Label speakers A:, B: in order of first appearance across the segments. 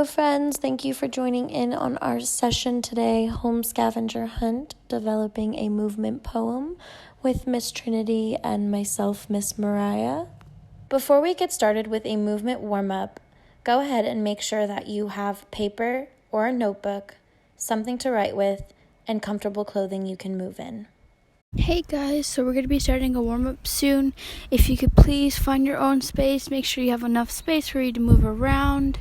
A: Hello friends, thank you for joining in on our session today, Home Scavenger Hunt, developing a movement poem with Miss Trinity and myself, Miss Mariah. Before we get started with a movement warm-up, go ahead and make sure that you have paper or a notebook, something to write with, and comfortable clothing you can move in.
B: Hey guys, so we're going to be starting a warm-up soon. If you could please find your own space, make sure you have enough space for you to move around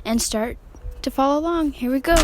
B: and start to follow along. Here we go.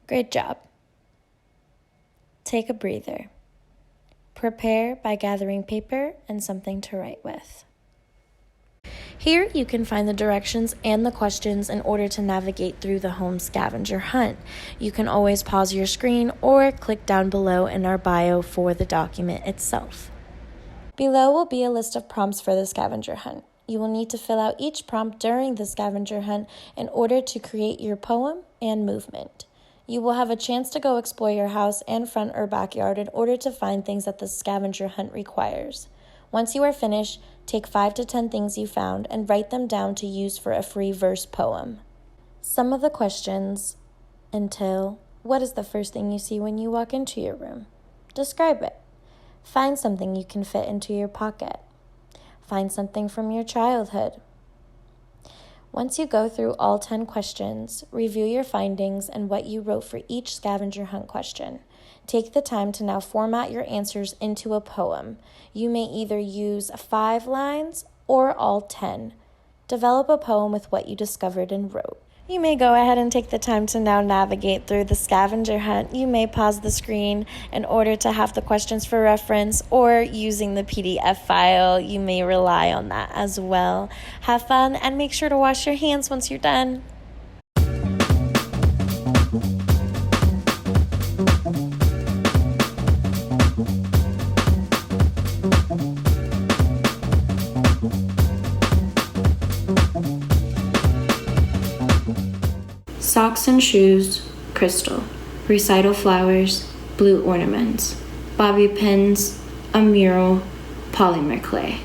A: Great job. Take a breather. Prepare by gathering paper and something to write with. Here you can find the directions and the questions in order to navigate through the home scavenger hunt. You can always pause your screen or click down below in our bio for the document itself. Below will be a list of prompts for the scavenger hunt. You will need to fill out each prompt during the scavenger hunt in order to create your poem and movement. You will have a chance to go explore your house and front or backyard in order to find things that the scavenger hunt requires. Once you are finished, take 5 to 10 things you found and write them down to use for a free verse poem. Some of the questions entail: what is the first thing you see when you walk into your room? Describe it. Find something you can fit into your pocket. Find something from your childhood. Once you go through all 10 questions, review your findings and what you wrote for each scavenger hunt question. Take the time to now format your answers into a poem. You may either use 5 lines or all 10. Develop a poem with what you discovered and wrote. You may go ahead and take the time to now navigate through the scavenger hunt. You may pause the screen in order to have the questions for reference, or using the PDF file, you may rely on that as well. Have fun and make sure to wash your hands once you're done. Socks and shoes, crystal. Recital flowers, blue ornaments. Bobby pins, a mural, polymer clay.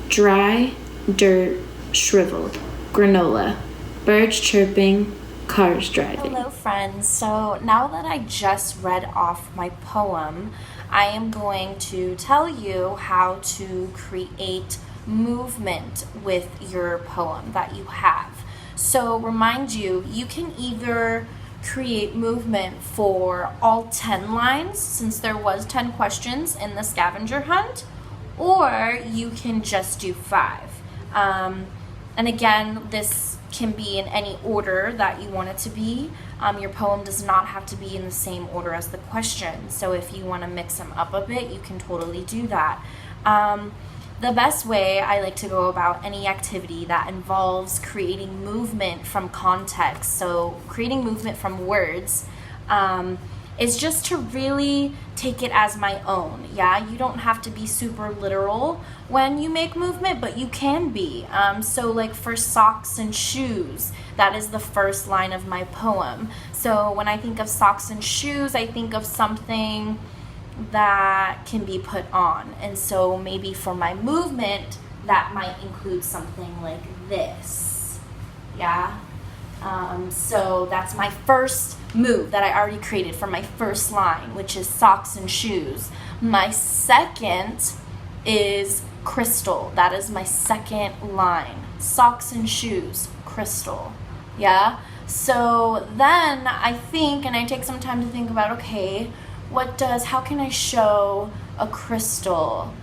A: Dry, dirt, shriveled. Granola. Birds chirping, cars driving. Hello friends, so now that I just read off my poem, I am going to tell you how to create movement with your poem that you have. So remind you, you can either create movement for all 10 lines, since there was 10 questions in the scavenger hunt, or you can just do 5. And again, this can be in any order that you want it to be. Your poem does not have to be in the same order as the question. So if you want to mix them up a bit, you can totally do that. The best way I like to go about any activity that involves creating movement from context, so creating movement from words, is just to really take it as my own. Yeah, you don't have to be super literal when you make movement, but you can be. So like for socks and shoes, that is the first line of my poem. So when I think of socks and shoes, I think of something that can be put on. And so maybe for my movement, that might include something like this. Yeah. So that's my first move that I already created for my first line, which is socks and shoes. My second is crystal. That is my second line. Socks and shoes, crystal. Yeah. So then I think, and I take some time to think about, okay, how can I show a crystal?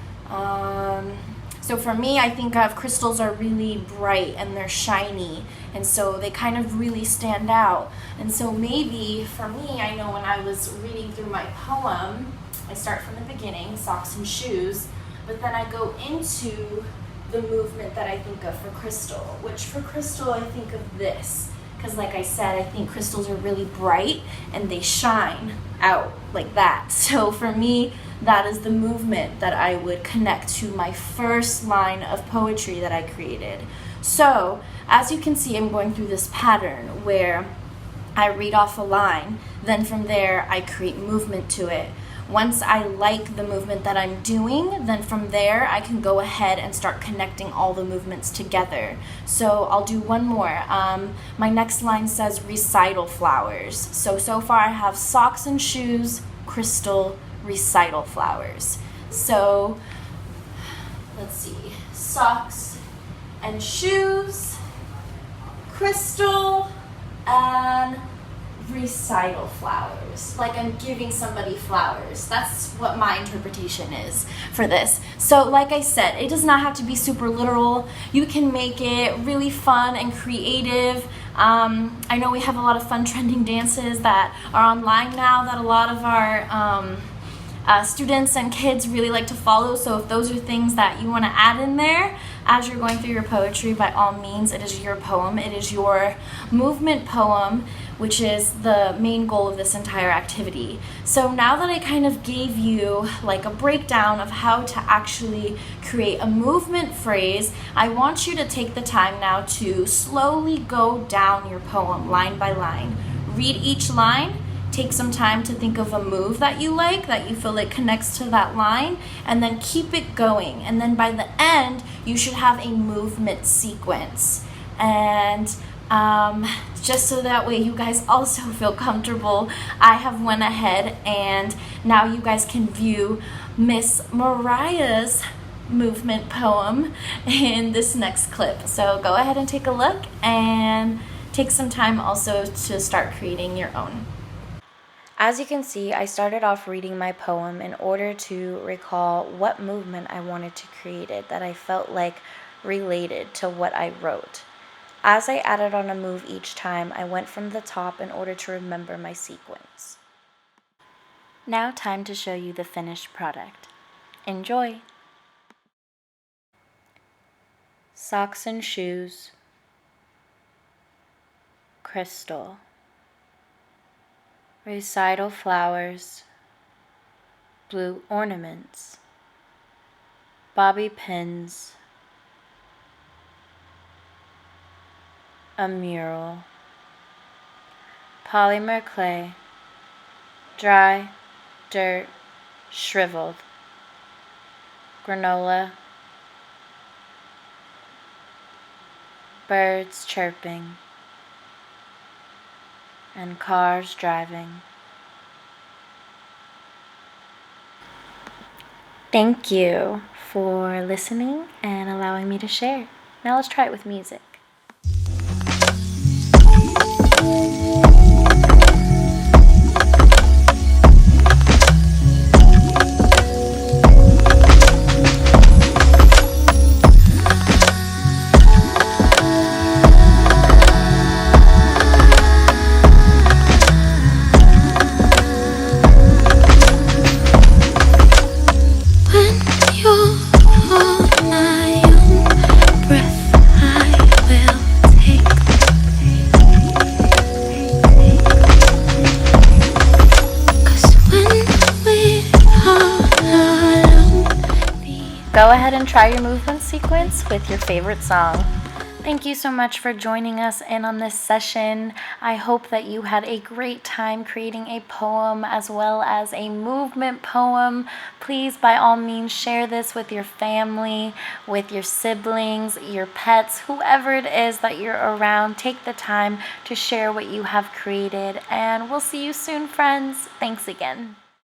A: So for me, I think of crystals are really bright and they're shiny, and so they kind of really stand out. And so maybe for me, I know when I was reading through my poem, I start from the beginning, socks and shoes, but then I go into the movement that I think of for crystal, which for crystal I think of this. Because like I said, I think crystals are really bright and they shine out like that. So for me, that is the movement that I would connect to my first line of poetry that I created. So as you can see, I'm going through this pattern where I read off a line, then from there I create movement to it. Once I like the movement that I'm doing, then from there I can go ahead and start connecting all the movements together. So I'll do one more. My next line says recital flowers. So far I have socks and shoes, crystal, recital flowers. So let's see, socks and shoes, crystal, and recital flowers, like I'm giving somebody flowers. That's what my interpretation is for this. So like I said, it does not have to be super literal. You can make it really fun and creative. I know we have a lot of fun trending dances that are online now that a lot of our students and kids really like to follow. So if those are things that you want to add in there as you're going through your poetry, by all means, it is your poem. It is your movement poem, which is the main goal of this entire activity. So now that I kind of gave you like a breakdown of how to actually create a movement phrase, I want you to take the time now to slowly go down your poem line by line. Read each line. Take some time to think of a move that you like, that you feel like connects to that line, and then keep it going. And then by the end, you should have a movement sequence. And just so that way you guys also feel comfortable, I have went ahead and now you guys can view Miss Mariah's movement poem in this next clip. So go ahead and take a look and take some time also to start creating your own. As you can see, I started off reading my poem in order to recall what movement I wanted to create it that I felt like related to what I wrote. As I added on a move each time, I went from the top in order to remember my sequence. Now time to show you the finished product. Enjoy! Socks and shoes, crystal, recital flowers, blue ornaments, bobby pins, a mural, polymer clay, dry, dirt, shriveled, granola, birds chirping, and cars driving. Thank you for listening and allowing me to share. Now let's try it with music. Go ahead and try your movement sequence with your favorite song. Thank you so much for joining us in on this session. I hope that you had a great time creating a poem as well as a movement poem. Please, by all means, share this with your family, with your siblings, your pets, whoever it is that you're around. Take the time to share what you have created, and we'll see you soon, friends. Thanks again.